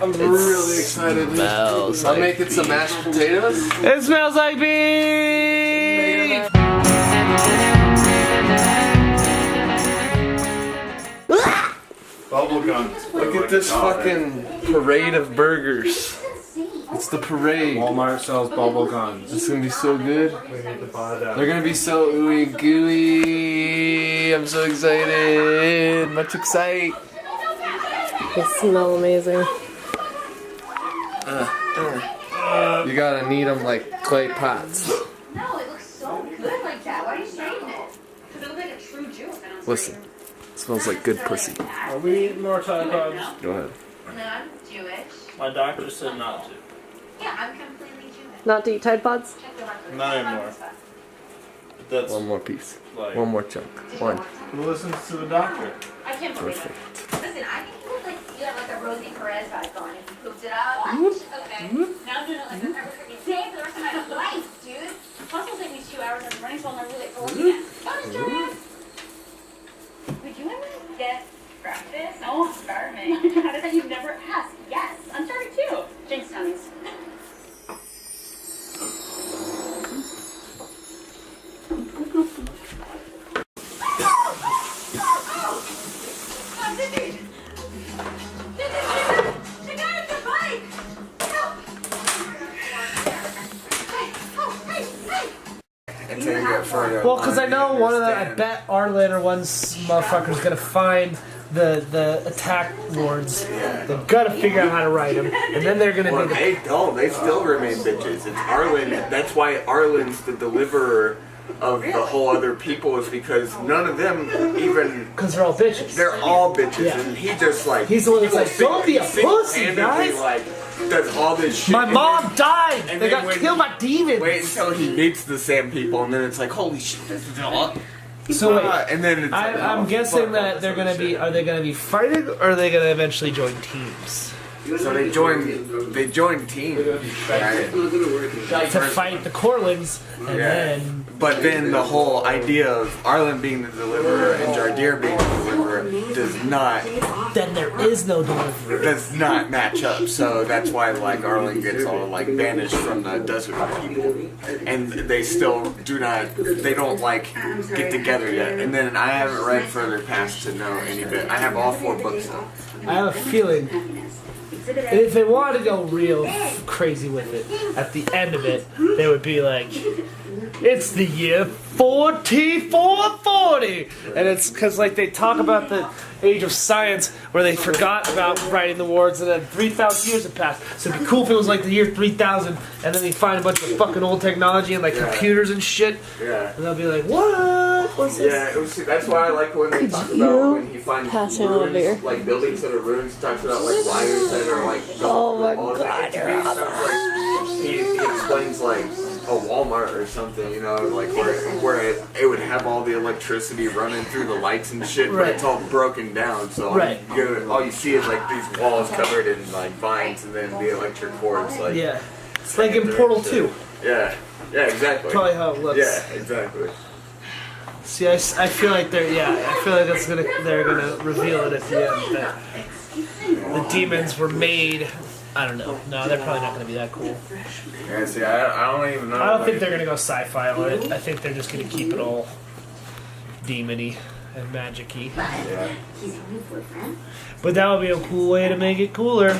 I'm really excited. I'm making some mashed potatoes. It smells like beef! Bubble gum. Look at this fucking parade of burgers. It's the parade. Walmart sells bubble guns. It's gonna be so good. We need to buy that. They're gonna be so ooey gooey. I'm so excited. Much excite. They smell amazing. You gotta knead them like clay pots. No, it looks so good like that. Why are you saying it? Because it looks like a true Jew. Listen, it smells like good pussy. Are we eating more Tide Pods? Go ahead. No, I'm Jewish. My doctor said not to. Yeah, I'm completely Jewish. Not to eat Tide Pods? Check the record. Not anymore. That's One more piece. like. One more chunk. One. Who listens to the doctor? I can't believe it. Perfect. Listen, I think you look like you have like a Rosie Perez vibe going if you pooped it up. Okay. Now I'm doing it like a every day for the rest of my life, dude. Plus it'll take me 2 hours of running, so I'm not really for weekend. Bonus job! Would you ever get breakfast? No, I'm starving. How did that you never ask? Yes, I'm starving too. Jinx tummies. Well, because I know one of the, I bet Arlen or one motherfucker's gonna find the attack wards. They've got to figure out how to write them, and then they're gonna Well, be they don't. They still remain bitches. It's Arlen. That's why Arlen's the deliverer of the whole other people, is because none of them even. because they're all bitches. They're all bitches, Yeah. and he just like. He's the one that's he will like, "Don't be a pussy, single-handedly, guys." Like, does all this shit. My and mom then- died. and They then got when killed by demons. Wait until he meets the same people, and then it's like, holy shit, this is all. So wait, And then it's like, I'm oh, guessing fuck, that all they're this gonna other be. shit. Are they gonna be fighting, or are they gonna eventually join teams So they join teams, right? to fight the Corlins, and then But then the whole idea of Arlen being the deliverer and Jardir being the deliverer then there is no delivery. does not match up. So that's why like Arlen gets all like banished from the desert people, and they still they don't like get together yet. And then I haven't read further past to know any bit. I have all 4 books though. I have a feeling if they wanted to go real crazy with it, at the end of it, they would be like, it's the year 4440! And it's because, like, they talk about the age of science where they forgot about writing the wards and then 3,000 years have passed. So it'd be cool if it was like the year 3000 and then they find a bunch of fucking old technology and, like, computers and shit. Yeah. And they'll be like, what? What's this? Yeah, that's why I like when they talk about when he finds pass him over here? runes, like buildings that are ruins, talks about like wires that are like Oh my all God, the stuff, like, he explains like a Walmart or something, you know, like where it would have all the electricity running through the lights and shit, but it's all broken down, so all you see is like these walls covered in like vines and then the electric cords like It's like in Portal 2. Yeah, exactly. Probably how it looks. Yeah, exactly. See, I feel like they're they're gonna reveal it at the end that the demons were made. I don't know. No, they're probably not gonna be that cool. Yeah, see, I don't even know. I don't think they're gonna go sci-fi on it. I think they're just gonna keep it all demony and magic-y. Yeah. But that would be a cool way to make it cooler.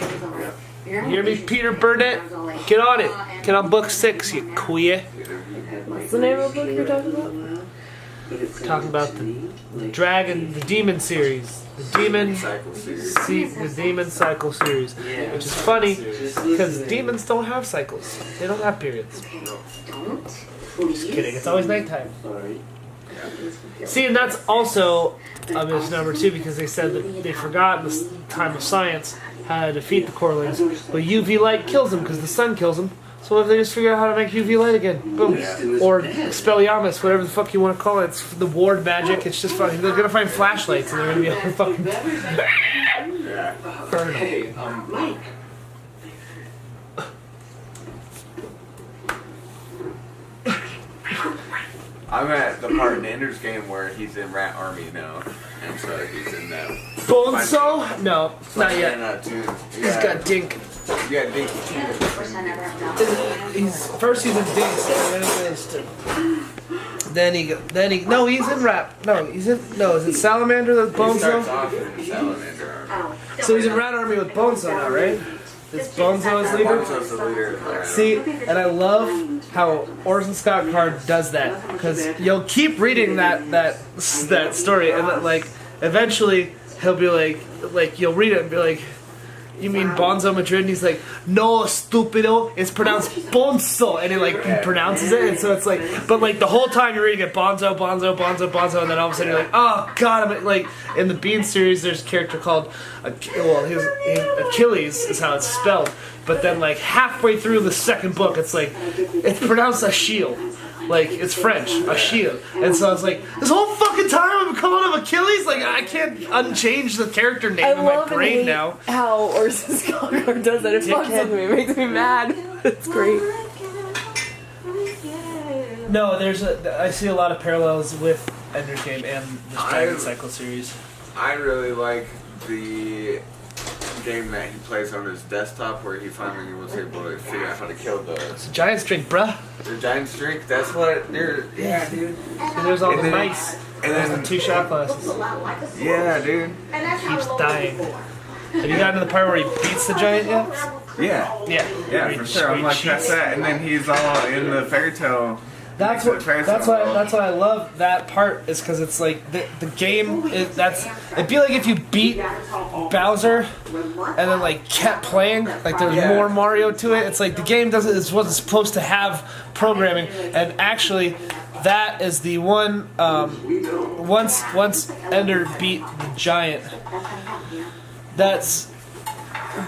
You hear me, Peter Burnett? Get on it. Get on book 6, you queer. What's the name of the book you're talking about? Talking about the dragon, the demon series, the demon cycle series, which is funny because demons don't have cycles. They don't have periods. Just kidding. It's always nighttime. See, and that's also a misnomer too because they said that they forgot in the time of science how to defeat the Corlings, but UV light kills them because the sun kills them. So what if they just figure out how to make UV light again? Boom. Or Expelliarmus, whatever the fuck you want to call it. It's the ward magic. It's just fucking. They're gonna find flashlights and they're gonna be able to fucking burn them. Mike. I'm at the part in Ender's Game where he's in Rat Army now. And so he's in that. Bonzo? No, not yet. He's Got Dink. You got Dinky too. First he's in Dinks, and then he goes to. No, he's in Rap. Is it Salamander the He starts Bonzo? off in Salamander Army. So he's in Rat Army with Bonzo now, right? Is Bonzo his leader? Bonzo's the leader. See, and I love how Orson Scott Card does that, because you'll keep reading that story, and then, like, eventually he'll be like you'll read it and be like, you mean Bonzo Madrid? And he's like, no, stupido, it's pronounced Bonzo, and he like pronounces it, and so it's like, but like the whole time you're reading it, Bonzo, Bonzo, Bonzo, Bonzo, and then all of a sudden you're like, oh god, I'm like, in the Bean series, there's a character called, Achilles is how it's spelled, but then like halfway through the second book, it's like, it's pronounced Achille. Like, it's French, Achille. And so I was like, this whole fucking time I'm calling him Achilles? Like, I can't unchange the character name in my brain now. How Orson Scott Card does that. It fucks with me. It makes me mad. It's great. No, I see a lot of parallels with Ender's Game and the Dragon Cycle series. I really like the game that he plays on his desktop where he finally was able to figure out how to kill It's a giant's drink, bruh. the giant's drink. That's what they're. Yeah, dude. And there's all the mice. And There's the then, 2 shot glasses. yeah, dude. Keeps dying. Have you gotten to the part where he beats the giant yet? Yeah. Yeah. Yeah, for sure. I'm like, that's that. And then he's all in the fairy tale. That's why I love that part, is because it's like the game is, it'd be like if you beat Bowser and then like kept playing, like there's more Mario to it. It's like the game wasn't supposed to have programming, and actually that is the one once Ender beat the giant, that's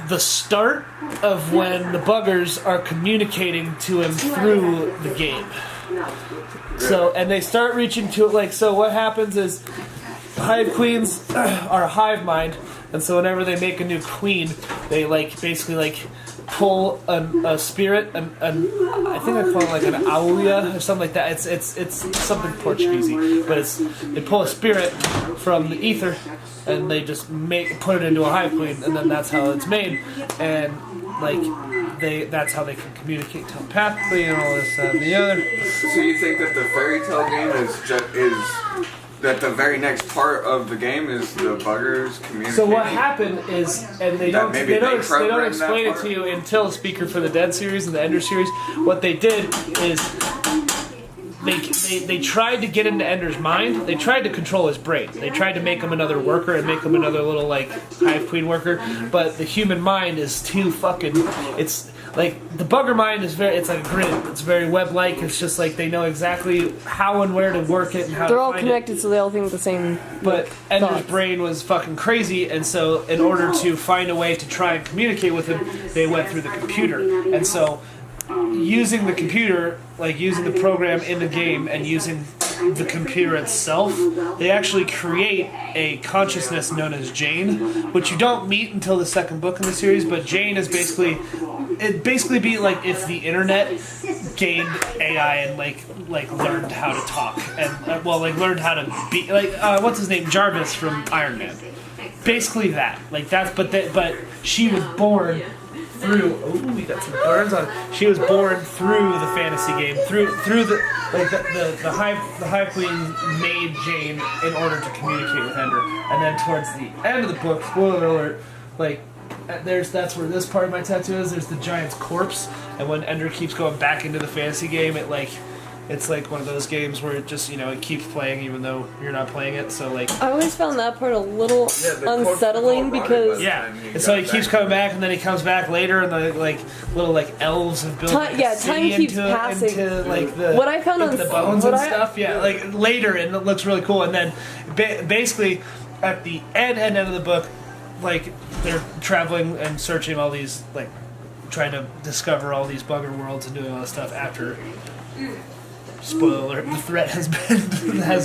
the start of when the buggers are communicating to him through the game. So, and they start reaching to it, like, so what happens is hive queens are a hive mind, and so whenever they make a new queen, they like basically like pull a spirit, and I think I call it like an aulia or something like that. It's something Portuguese, but they pull a spirit from the ether, and they just put it into a hive queen, and then that's how it's made, and like that's how they can communicate telepathically and all this and the other. So you think that the fairy tale game is that the very next part of the game is the buggers communicating? So what happened is, and they don't explain it to you until Speaker for the Dead series and the Ender series. What they did is they tried to get into Ender's mind. They tried to control his brain. They tried to make him another worker and make him another little like hive queen worker. But the human mind is too fucking. It's like the bugger mind is it's like a grid. It's very web-like. It's just like they know exactly how and where to work it and how. They're to all find connected, it. so they all think the same. But Ender's thoughts. brain was fucking crazy, and so in order to find a way to try and communicate with him, they went through the computer. And so using the computer, like using the program in the game and using the computer itself, they actually create a consciousness known as Jane, which you don't meet until the second book in the series, but Jane is it'd basically be like if the internet gained AI and like learned how to talk and learned how to be like what's his name, Jarvis from Iron Man, basically that, like that's, but she was born through. Oh, we got some burns on it. She was born through the fantasy game, through the like the hive queen made Jane in order to communicate with Ender, and then towards the end of the book, spoiler alert, like that's where this part of my tattoo is. There's the giant's corpse, and when Ender keeps going back into the fantasy game, it's like one of those games where it just, it keeps playing even though you're not playing it. So like, I always found that part a little unsettling because and so he keeps coming back, and then he comes back later, and the like little like elves have built time keeps passing. into like the what I found into the bones and stuff. Yeah, like later, and it looks really cool. And then basically at the end of the book, like they're traveling and searching all these, like trying to discover all these bugger worlds and doing all this stuff after. Spoiler alert, the threat has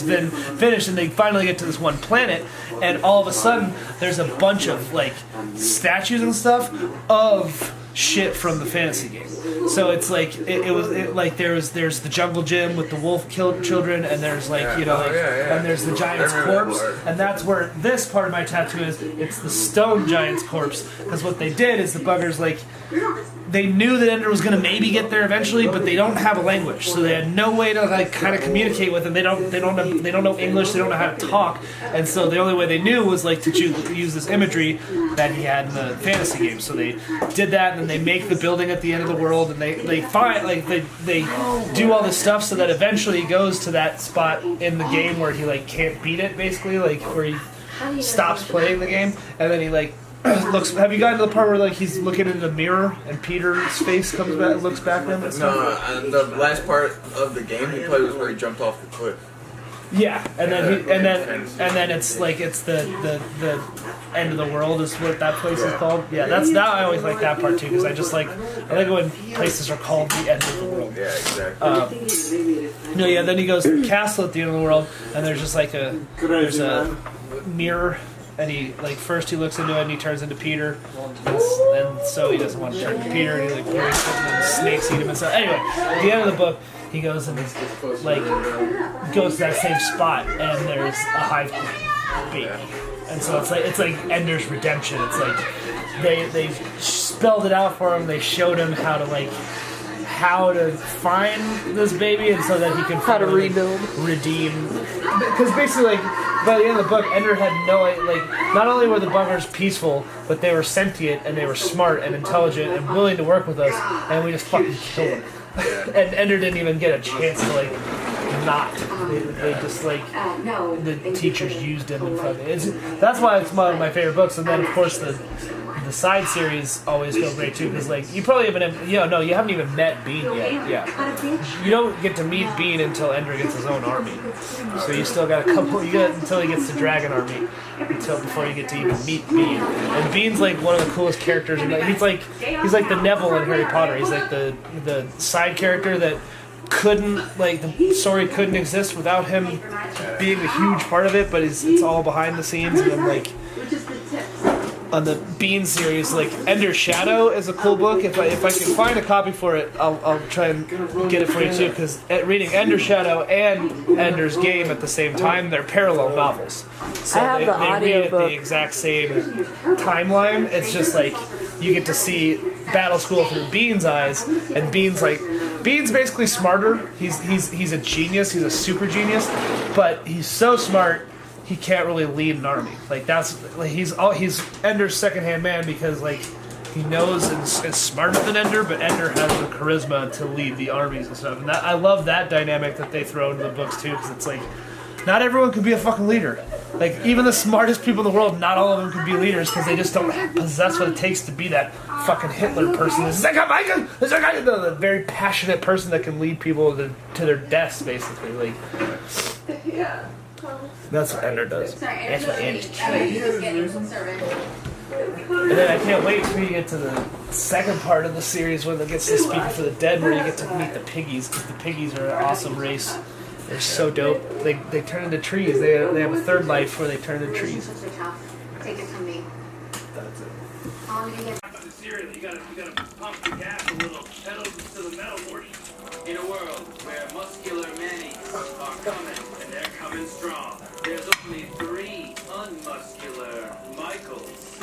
been finished, and they finally get to this one planet, and all of a sudden there's a bunch of like statues and stuff of shit from the fantasy game. So it's like there's the jungle gym with the wolf killed children, and there's and there's the giant's corpse, and that's where this part of my tattoo is. It's the stone giant's corpse, because what they did is the buggers they knew that Ender was going to maybe get there eventually, but they don't have a language, so they had no way to kind of communicate with him. They don't know English, they don't know how to talk, and so the only way they knew was to use this imagery that he had in the fantasy game. So they did that, and then they make the building at the end of the world, and they find they do all this stuff so that eventually he goes to that spot in the game where he can't beat it, basically, where he stops playing the game, and then he looks. Have you gotten to the part where he's looking in the mirror and Peter's face comes back, looks back at him? And stuff? No, and the last part of the game he played was where he jumped off the cliff. Yeah, and then it's it's the end of the world is what that place is called. Yeah, I always like that part too, because I like when places are called the end of the world. Yeah, exactly. Then he goes to the castle at the end of the world, and there's just there's a mirror. And he first he looks into it and he turns into Peter, and so he doesn't want to turn into Peter, and he breaks it, and then snakes eat him and stuff. Anyway, at the end of the book, he goes and goes to that same spot, and there's a hive queen baby, and so it's like Ender's redemption. It's they spelled it out for him. They showed him how to find this baby, and so that he can How to rebuild. redeem. Because basically, by the end of the book, Ender had no not only were the buggers peaceful, but they were sentient and they were smart and intelligent and willing to work with us, and we just fucking killed them. And Ender didn't even get a chance to not. They just the teachers used him and fucking. That's why it's one of my favorite books. And then of course the side series always feel great too, because you probably haven't you haven't even met Bean yet. Yeah, you don't get to meet Bean until Ender gets his own army. So you still got until he gets the dragon army, before you get to even meet Bean. And Bean's one of the coolest characters. He's like the Neville in Harry Potter. He's the side character that couldn't the story couldn't exist without him being a huge part of it, but it's all behind the scenes. And then on the Bean series, Ender's Shadow is a cool book. If I can find a copy for it, I'll try and get it for you too, because reading Ender's Shadow and Ender's Game at the same time, they're parallel novels. So I have they the audio read at book. the exact same timeline. It's just you get to see Battle School through Bean's eyes, and Bean's basically smarter. He's a genius. He's a super genius, but he's so smart he can't really lead an army. He's Ender's second-hand man, because he knows and is smarter than Ender, but Ender has the charisma to lead the armies and stuff. And I love that dynamic that they throw into the books too, because it's not everyone can be a fucking leader. Even the smartest people in the world, not all of them can be leaders, because they just don't possess what it takes to be that fucking Hitler person. The very passionate person that can lead people to their deaths, basically. Yeah. That's what Ender does. That's what Ender's Service. And then I can't wait till you get to the second part of the series, when it gets to Speaking for the Dead, where you get to meet the piggies, because the piggies are an awesome race. They're so dope. They turn into trees. They have a third life where they turn into trees. Take it from me. That's it. You gotta pump the gas a little, pedal to the metal portion. In a world where muscular Mannies are coming, and they're coming strong, there's only 3 unmuscular Michaels.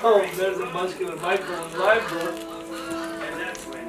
Oh, there's a muscular Michael in live book. And that's when